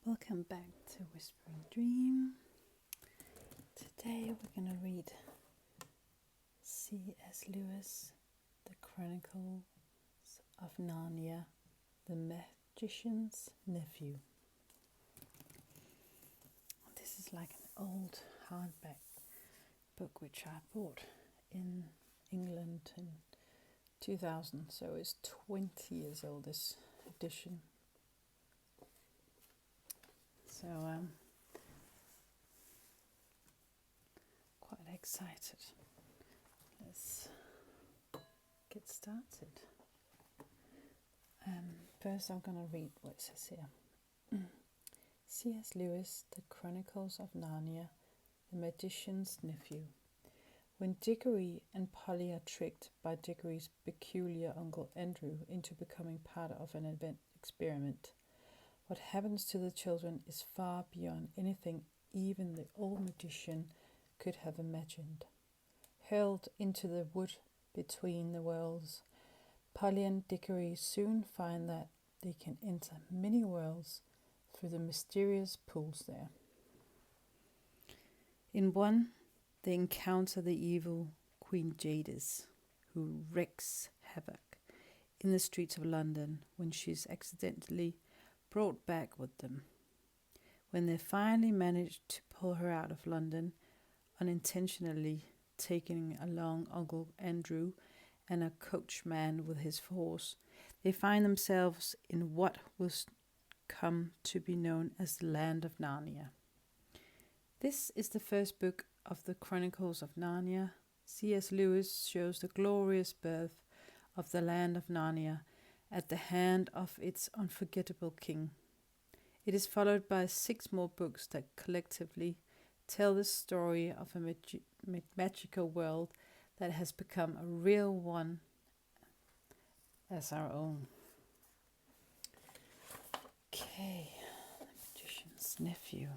Welcome back to Whispering Dream. Today we're going to read C.S.Lewis, The Chronicles of Narnia, The Magician's Nephew. This is like an old hardback book which I bought in England in 2000, so it's 20 years old, this edition. So quite excited. Let's get started. First I'm going to read what it says here. C.S. Lewis, The Chronicles of Narnia, The Magician's Nephew. When Diggory and Polly are tricked by Diggory's peculiar Uncle Andrew into becoming part of an experiment, what happens to the children is far beyond anything even the old magician could have imagined. Hurled into the wood between the worlds, Polly and Diggory soon find that they can enter many worlds through the mysterious pools there. In one, they encounter the evil Queen Jadis, who wreaks havoc in the streets of London when she is accidentally brought back with them. When they finally manage to pull her out of London, unintentionally taking along Uncle Andrew and a coachman with his horse, they find themselves in what was come to be known as the land of Narnia. This is the first book of the Chronicles of Narnia. C.S. Lewis shows the glorious birth of the land of Narnia at the hand of its unforgettable king. It is followed by 6 more books that collectively tell the story of a magical world that has become a real one as our own. Okay, The Magician's Nephew.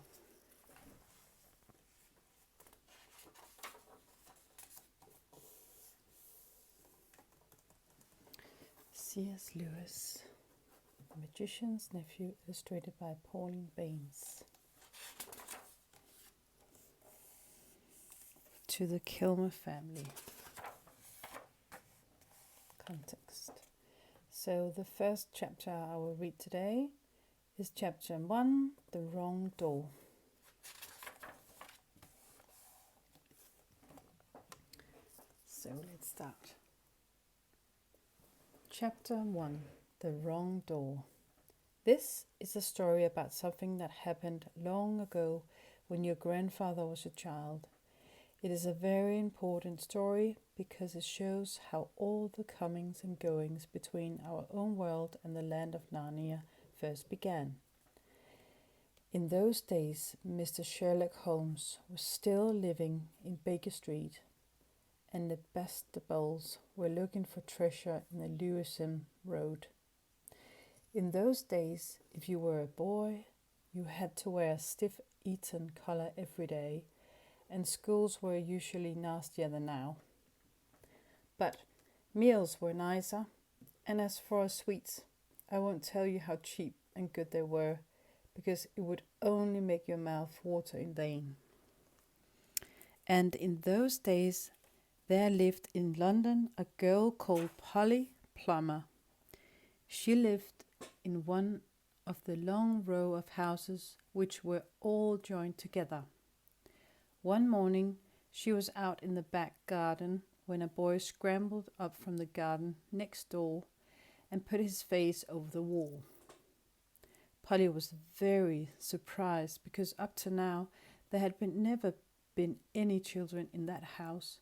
C.S. Lewis, The Magician's Nephew, illustrated by Pauline Baines. To the Kilmer family. Context. So the first chapter I will read today is chapter 1, The Wrong Door. So let's start. Chapter 1, The Wrong Door. This is a story about something that happened long ago when your grandfather was a child. It is a very important story because it shows how all the comings and goings between our own world and the land of Narnia first began. In those days, Mr. Sherlock Holmes was still living in Baker Street, and the Bastables were looking for treasure in the Lewisham Road. In those days, if you were a boy, you had to wear a stiff Eton collar every day, and schools were usually nastier than now. But meals were nicer, and as for sweets, I won't tell you how cheap and good they were, because it would only make your mouth water in vain. And in those days, there lived in London a girl called Polly Plummer. She lived in one of the long row of houses which were all joined together. One morning she was out in the back garden when a boy scrambled up from the garden next door and put his face over the wall. Polly was very surprised because up to now there had never been any children in that house,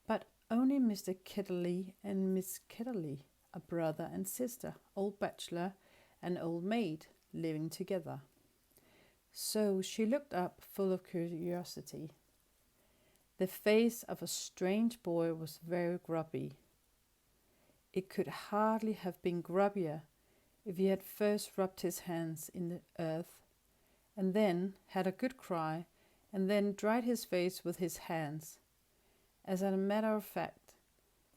but only Mr. Ketterley and Miss Ketterley, a brother and sister, old bachelor and old maid, living together. So she looked up full of curiosity. The face of a strange boy was very grubby. It could hardly have been grubbier if he had first rubbed his hands in the earth, and then had a good cry, and then dried his face with his hands. As a matter of fact,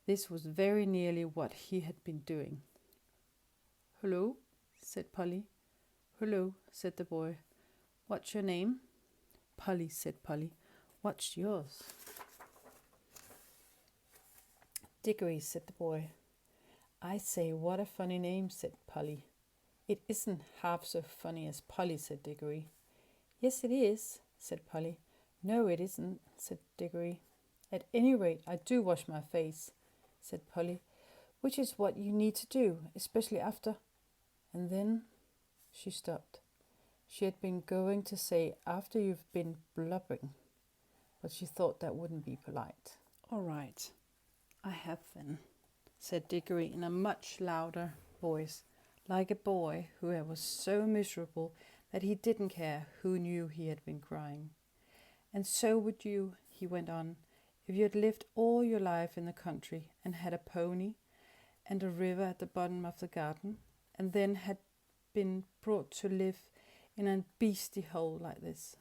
this was very nearly what he had been doing. "Hullo," said Polly. Hello, said the boy. What's your name? Polly, said Polly. What's yours? Diggory, said the boy. I say, what a funny name, said Polly. It isn't half so funny as Polly, said Diggory. Yes, it is, said Polly. No, it isn't, said Diggory. At any rate, I do wash my face, said Polly, which is what you need to do, especially after. And then she stopped. She had been going to say, after you've been blubbering, but she thought that wouldn't be polite. All right, I have then, said Diggory in a much louder voice, like a boy who was so miserable that he didn't care who knew he had been crying. And so would you, he went on, if you had lived all your life in the country and had a pony and a river at the bottom of the garden, and then had been brought to live in a beastly hole like this.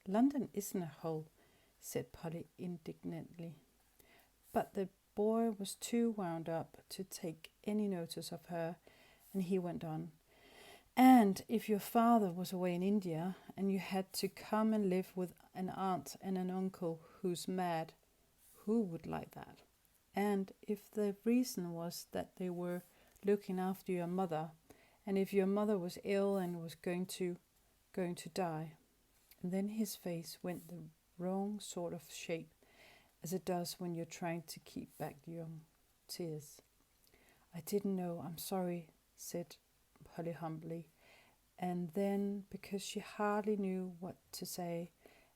London isn't a hole, said Polly indignantly. But the boy was too wound up to take any notice of her, and he went on. And if your father was away in India, and you had to come and live with an aunt and an uncle who's mad, who would like that? And if the reason was that they were looking after your mother, and if your mother was ill and was going to die. And then his face went the wrong sort of shape, as it does when you're trying to keep back your tears. I didn't know, I'm sorry, said Polly humbly. And then, because she hardly knew what to say,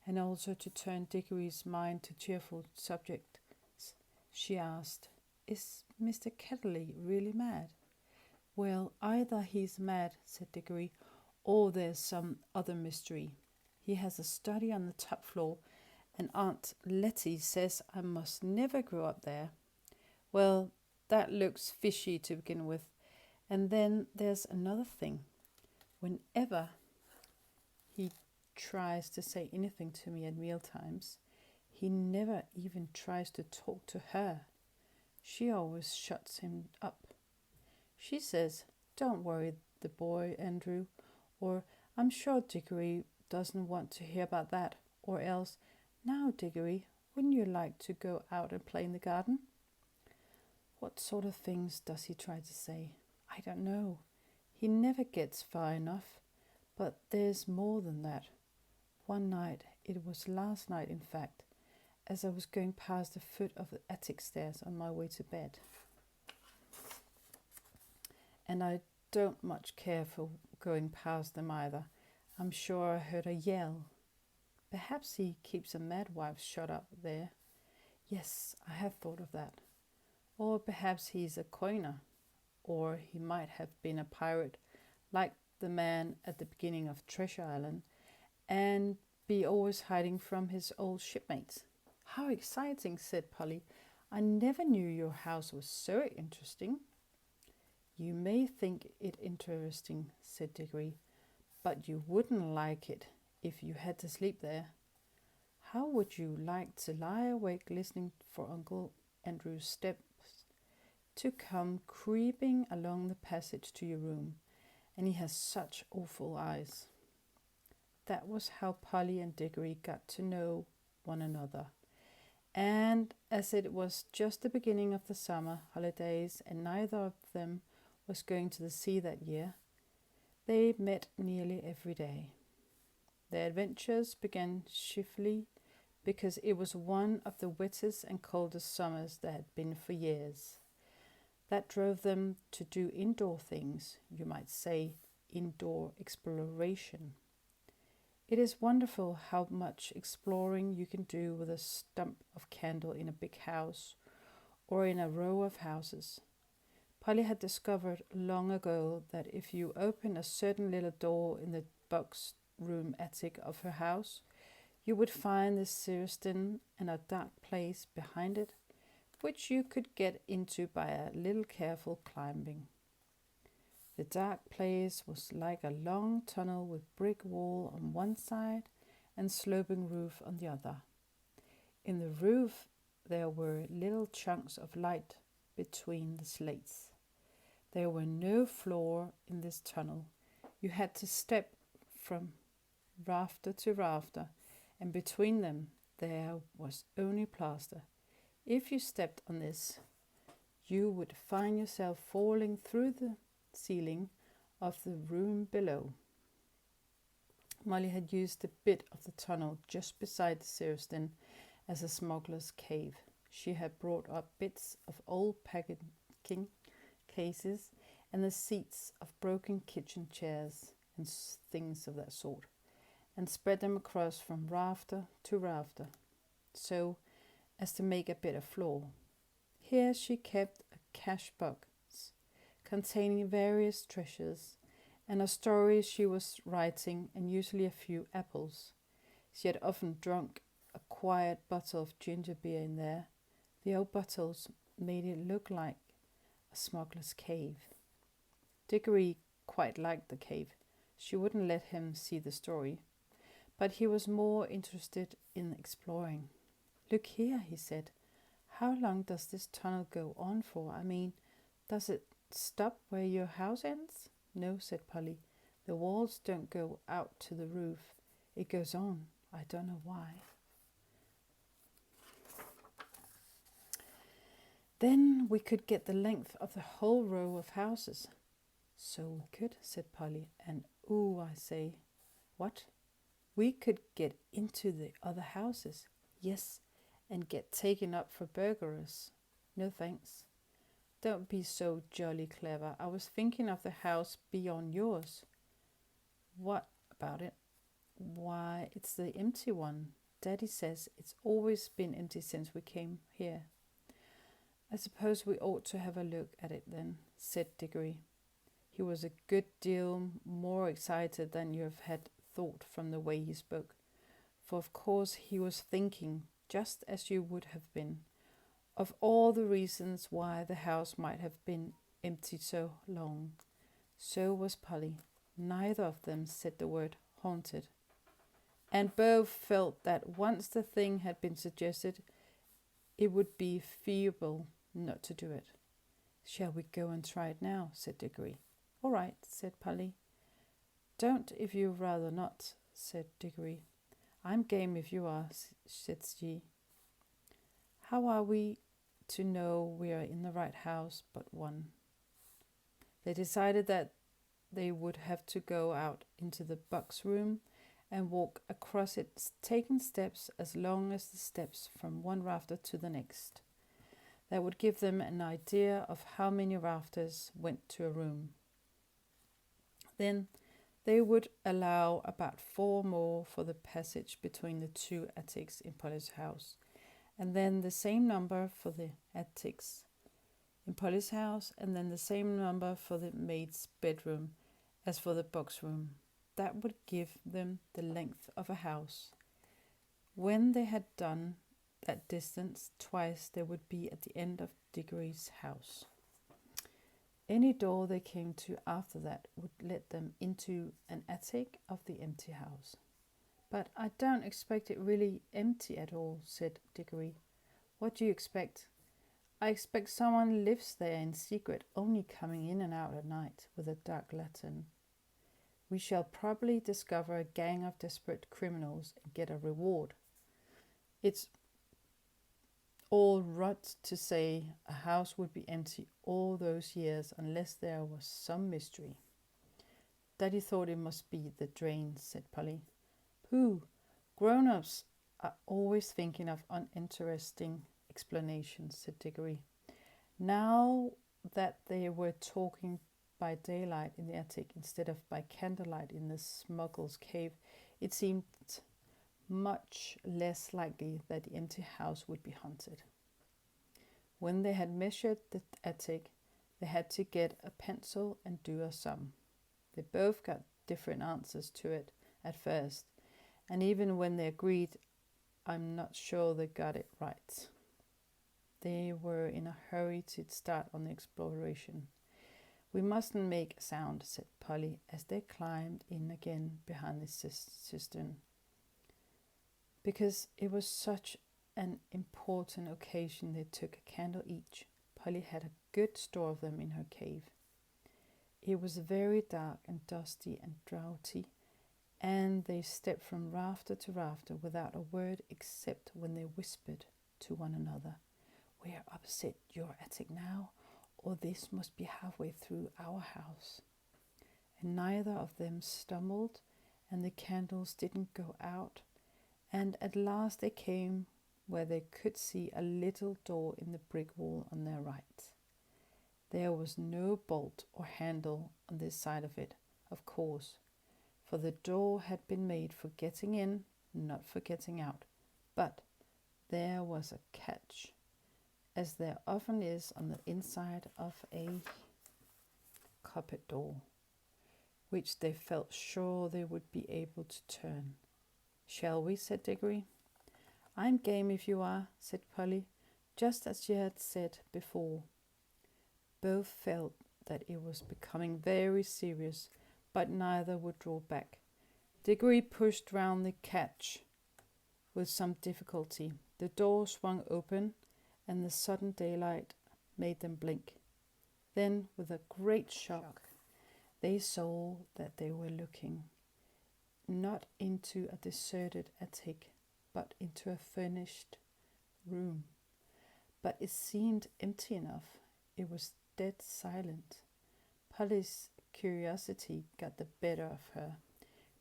and also to turn Diggory's mind to cheerful subjects, she asked, Is Mr. Ketterley really mad? Well, either he's mad, said Diggory, or there's some other mystery. He has a study on the top floor, and Aunt Letty says I must never grow up there. Well, that looks fishy to begin with. And then there's another thing. Whenever he tries to say anything to me at mealtimes, he never even tries to talk to her. She always shuts him up. She says, Don't worry the boy, Andrew, or I'm sure Diggory doesn't want to hear about that, or else, Now, Diggory, wouldn't you like to go out and play in the garden? What sort of things does he try to say? I don't know. He never gets far enough, but there's more than that. One night, it was last night in fact, as I was going past the foot of the attic stairs on my way to bed. And I don't much care for going past them either. I'm sure I heard a yell. Perhaps he keeps a madwife shut up there. Yes, I have thought of that. Or perhaps he's a coiner, or he might have been a pirate, like the man at the beginning of Treasure Island, and be always hiding from his old shipmates. How exciting, said Polly. I never knew your house was so interesting. You may think it interesting, said Diggory, but you wouldn't like it if you had to sleep there. How would you like to lie awake listening for Uncle Andrew's steps to come creeping along the passage to your room, and he has such awful eyes? That was how Polly and Diggory got to know one another. And as it was just the beginning of the summer holidays and neither of them was going to the sea that year, they met nearly every day. Their adventures began chiefly because it was one of the wettest and coldest summers there had been for years. That drove them to do indoor things, you might say indoor exploration. It is wonderful how much exploring you can do with a stump of candle in a big house or in a row of houses. Polly had discovered long ago that if you open a certain little door in the box room attic of her house, you would find the Cerestin and a dark place behind it, which you could get into by a little careful climbing. The dark place was like a long tunnel with brick wall on one side and sloping roof on the other. In the roof there were little chunks of light between the slates. There were no floor in this tunnel. You had to step from rafter to rafter, and between them there was only plaster. If you stepped on this, you would find yourself falling through the ceiling of the room below. Molly had used a bit of the tunnel just beside the Ceresden as a smuggler's cave. She had brought up bits of old packing cases and the seats of broken kitchen chairs and things of that sort, and spread them across from rafter to rafter, so as to make a bit of floor. Here she kept a cash box containing various treasures and a story she was writing, and usually a few apples. She had often drunk a quiet bottle of ginger beer in there. The old bottles made it look like a smuggler's cave. Diggory quite liked the cave. She wouldn't let him see the story, but he was more interested in exploring. "Look here," he said. "How long does this tunnel go on for? I mean, does it stop where your house ends?" "No," said Polly. "The walls don't go out to the roof. It goes on. I don't know why." "Then we could get the length of the whole row of houses." "So we could," said Polly. "And ooh, I say." "What?" "We could get into the other houses." "Yes, and get taken up for burglars." "No thanks." "Don't be so jolly clever. I was thinking of the house beyond yours." "What about it?" "Why, it's the empty one. Daddy says it's always been empty since we came here." "I suppose we ought to have a look at it then," said Diggory. He was a good deal more excited than you had thought from the way he spoke, for of course he was thinking, just as you would have been, of all the reasons why the house might have been empty so long. So was Polly. Neither of them said the word haunted, and both felt that once the thing had been suggested, it would be feeble not to do it. "Shall we go and try it now?" said Diggory. "All right," said Polly. "Don't if you'd rather not," said Diggory. "I'm game if you are," said she. "How are we to know we are in the right house but one?" They decided that they would have to go out into the box room and walk across it, taking steps as long as the steps from one rafter to the next. That would give them an idea of how many rafters went to a room. Then they would allow about 4 more for the passage between the 2 attics in Polly's house, and then the same number for the attics in Polly's house, and then the same number for the maid's bedroom as for the box room. That would give them the length of a house. When they had done that distance twice, they would be at the end of Diggory's house. Any door they came to after that would let them into an attic of the empty house. "But I don't expect it really empty at all," said Diggory. "What do you expect?" "I expect someone lives there in secret, only coming in and out at night with a dark lantern. We shall probably discover a gang of desperate criminals and get a reward. It's all rot to say a house would be empty all those years unless there was some mystery." "Daddy thought it must be the drains," said Polly. "Pooh! Grown-ups are always thinking of uninteresting explanations," said Diggory. Now that they were talking by daylight in the attic instead of by candlelight in the smuggler's cave, it seemed much less likely that the empty house would be haunted. When they had measured the attic, they had to get a pencil and do a sum. They both got different answers to it at first, and even when they agreed, I'm not sure they got it right. They were in a hurry to start on the exploration. "We mustn't make a sound," said Polly, as they climbed in again behind the cistern. Because it was such an important occasion, they took a candle each. Polly had a good store of them in her cave. It was very dark and dusty and draughty, and they stepped from rafter to rafter without a word except when they whispered to one another, "We are opposite your attic now, or this must be halfway through our house." And neither of them stumbled, and the candles didn't go out, and at last they came where they could see a little door in the brick wall on their right. There was no bolt or handle on this side of it, of course, for the door had been made for getting in, not for getting out. But there was a catch, as there often is on the inside of a cupboard door, which they felt sure they would be able to turn. "Shall we?" said Diggory. "I'm game if you are," said Polly, just as she had said before. Both felt that it was becoming very serious, but neither would draw back. Diggory pushed round the catch with some difficulty. The door swung open, and the sudden daylight made them blink. Then, with a great shock, they saw that they were looking not into a deserted attic, but into a furnished room. But it seemed empty enough. It was dead silent. Polly's curiosity got the better of her.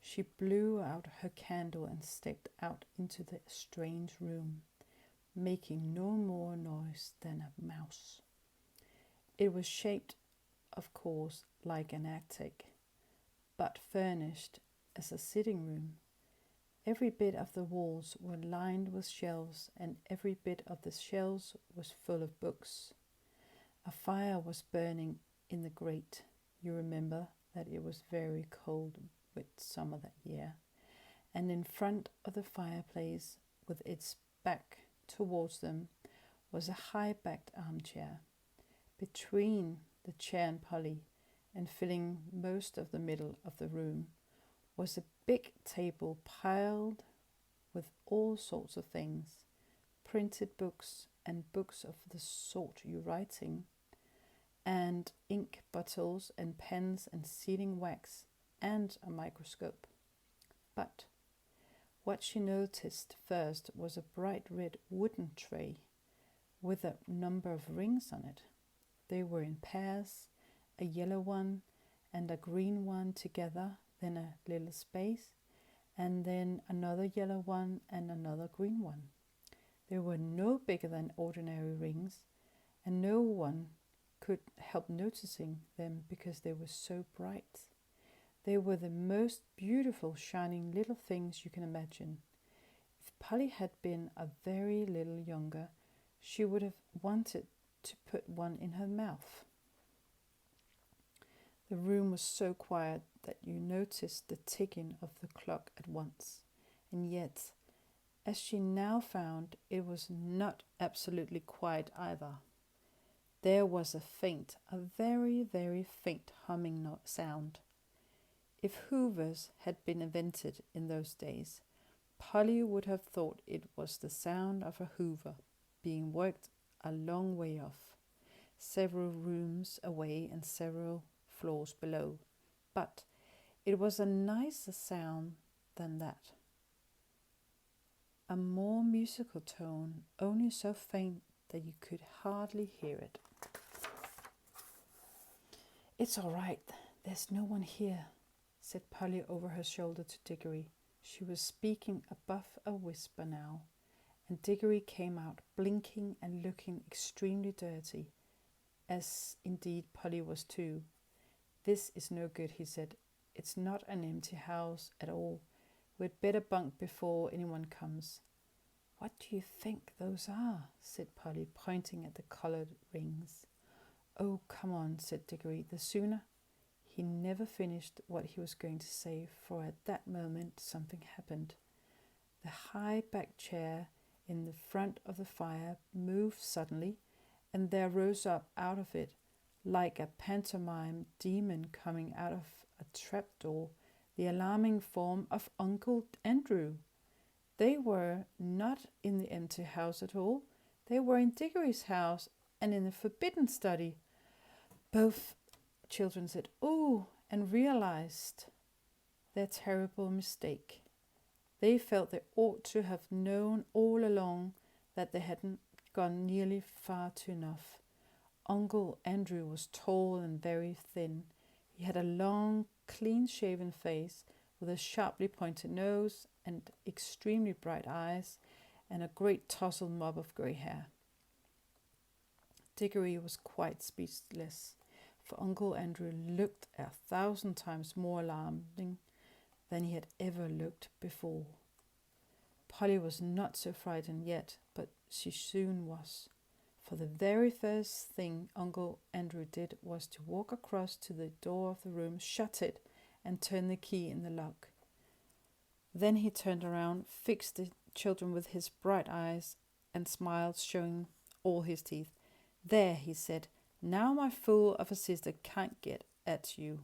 She blew out her candle and stepped out into the strange room, making no more noise than a mouse. It was shaped, of course, like an attic, but furnished as a sitting room. Every bit of the walls were lined with shelves, and every bit of the shelves was full of books. A fire was burning in the grate. You remember that it was very cold with summer that year. And in front of the fireplace, with its back towards them, was a high-backed armchair. Between the chair and Polly, and filling most of the middle of the room, was a big table piled with all sorts of things, printed books and books of the sort you write in, and ink bottles and pens and sealing wax and a microscope. But what she noticed first was a bright red wooden tray with a number of rings on it. They were in pairs, a yellow one and a green one together, then a little space, and then another yellow one and another green one. They were no bigger than ordinary rings, and no one could help noticing them because they were so bright. They were the most beautiful shining little things you can imagine. If Polly had been a very little younger, she would have wanted to put one in her mouth. The room was so quiet that you noticed the ticking of the clock at once, and yet, as she now found, it was not absolutely quiet either. There was a very, very faint humming sound. If hoovers had been invented in those days, Polly would have thought it was the sound of a hoover being worked a long way off, several rooms away and several floors below. But it was a nicer sound than that. A more musical tone, only so faint that you could hardly hear it. "It's all right, there's no one here," said Polly over her shoulder to Diggory. She was speaking above a whisper now, and Diggory came out blinking and looking extremely dirty, as indeed Polly was too. "This is no good," he said. "It's not an empty house at all. We'd better bunk before anyone comes." "What do you think those are?" said Polly, pointing at the coloured rings. "Oh, come on," said Diggory. "The sooner—" He never finished what he was going to say, for at that moment something happened. The high-backed chair in the front of the fire moved suddenly, and there rose up out of it, like a pantomime demon coming out of a trapdoor, the alarming form of Uncle Andrew. They were not in the empty house at all. They were in Diggory's house and in the forbidden study. Both children said, "Oh," and realized their terrible mistake. They felt they ought to have known all along that they hadn't gone nearly far too enough. Uncle Andrew was tall and very thin. He had a long, clean-shaven face with a sharply pointed nose and extremely bright eyes and a great tousled mop of grey hair. Diggory was quite speechless, for Uncle Andrew looked 1,000 times more alarming than he had ever looked before. Polly was not so frightened yet, but she soon was. For the very first thing Uncle Andrew did was to walk across to the door of the room, shut it, and turn the key in the lock. Then he turned around, fixed the children with his bright eyes, and smiled, showing all his teeth. "There," he said, "now my fool of a sister can't get at you."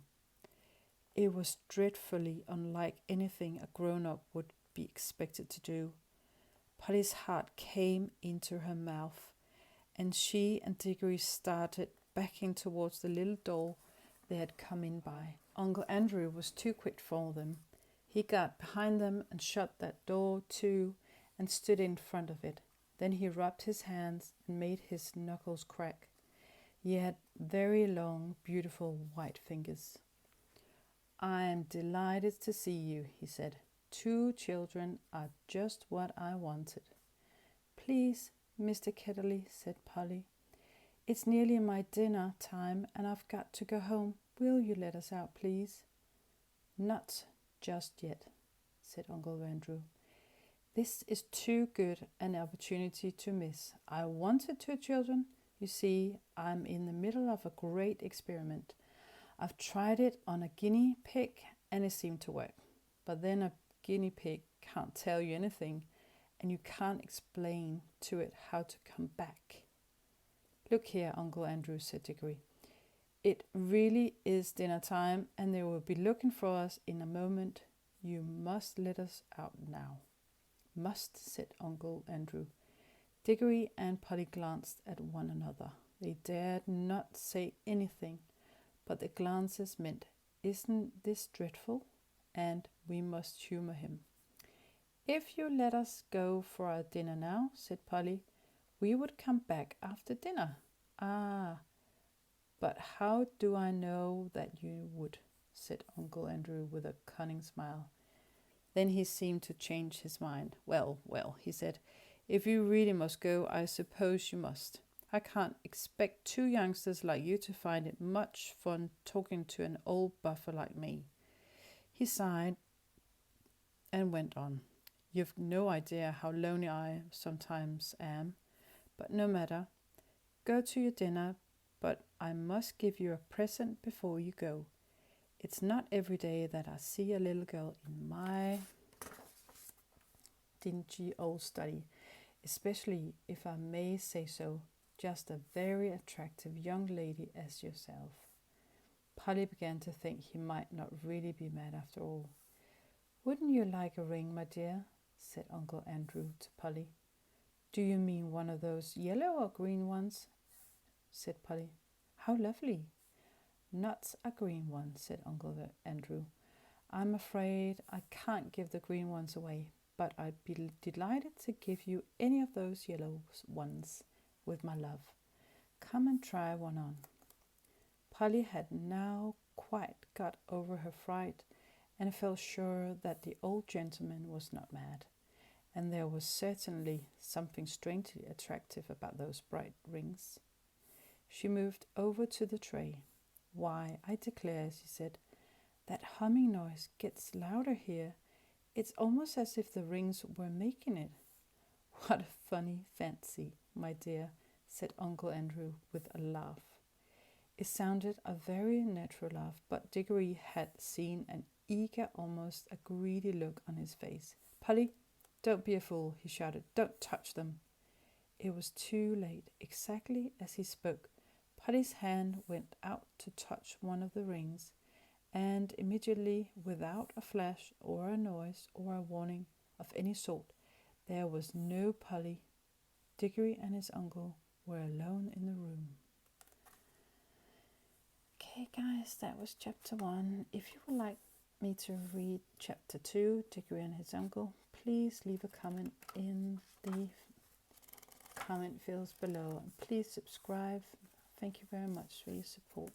It was dreadfully unlike anything a grown-up would be expected to do. Polly's heart came into her mouth, and she and Diggory started backing towards the little door they had come in by. Uncle Andrew was too quick for them. He got behind them and shut that door too, and stood in front of it. Then he rubbed his hands and made his knuckles crack. He had very long, beautiful white fingers. "I am delighted to see you," he said. "2 children are just what I wanted." "Please, Mr. Ketterly," said Polly, "it's nearly my dinner time and I've got to go home. Will you let us out, please?" "Not just yet," said Uncle Andrew. "This is too good an opportunity to miss. I wanted 2 children. You see, I'm in the middle of a great experiment. I've tried it on a guinea pig and it seemed to work. But then a guinea pig can't tell you anything, and you can't explain to it how to come back." "Look here, Uncle Andrew," said Diggory. "It really is dinner time, and they will be looking for us in a moment. You must let us out now." "Must," said Uncle Andrew. Diggory and Polly glanced at one another. They dared not say anything, but the glances meant, "Isn't this dreadful?" and "We must humor him." "If you let us go for our dinner now," said Polly, "we would come back after dinner." "Ah, but how do I know that you would?" said Uncle Andrew with a cunning smile. Then he seemed to change his mind. Well, he said, "if you really must go, I suppose you must. I can't expect 2 youngsters like you to find it much fun talking to an old buffer like me." He sighed and went on. "You've no idea how lonely I sometimes am, but no matter. Go to your dinner, but I must give you a present before you go. It's not every day that I see a little girl in my dingy old study, especially, if I may say so, just a very attractive young lady as yourself." Polly began to think he might not really be mad after all. "Wouldn't you like a ring, my dear?" said Uncle Andrew to Polly. "Do you mean one of those yellow or green ones?" said Polly. "How lovely." "Not a green one," said Uncle Andrew. "I'm afraid I can't give the green ones away, but I'd be delighted to give you any of those yellow ones, with my love. Come and try one on." Polly had now quite got over her fright, and felt sure that the old gentleman was not mad, and there was certainly something strangely attractive about those bright rings. She moved over to the tray. "Why, I declare," she said, "that humming noise gets louder here. It's almost as if the rings were making it." "What a funny fancy, my dear," said Uncle Andrew with a laugh. It sounded a very natural laugh, but Diggory had seen an eager, almost a greedy look on his face. "Polly, don't be a fool," he shouted. "Don't touch them." It was too late. Exactly as he spoke, Polly's hand went out to touch one of the rings, and immediately, without a flash or a noise or a warning of any sort, there was no Polly. Diggory and his uncle were alone in the room. Okay, guys, that was chapter 1. If you would like me to read chapter 2, Diggory and his uncle, please leave a comment in the comment fields below. And please subscribe. Thank you very much for your support.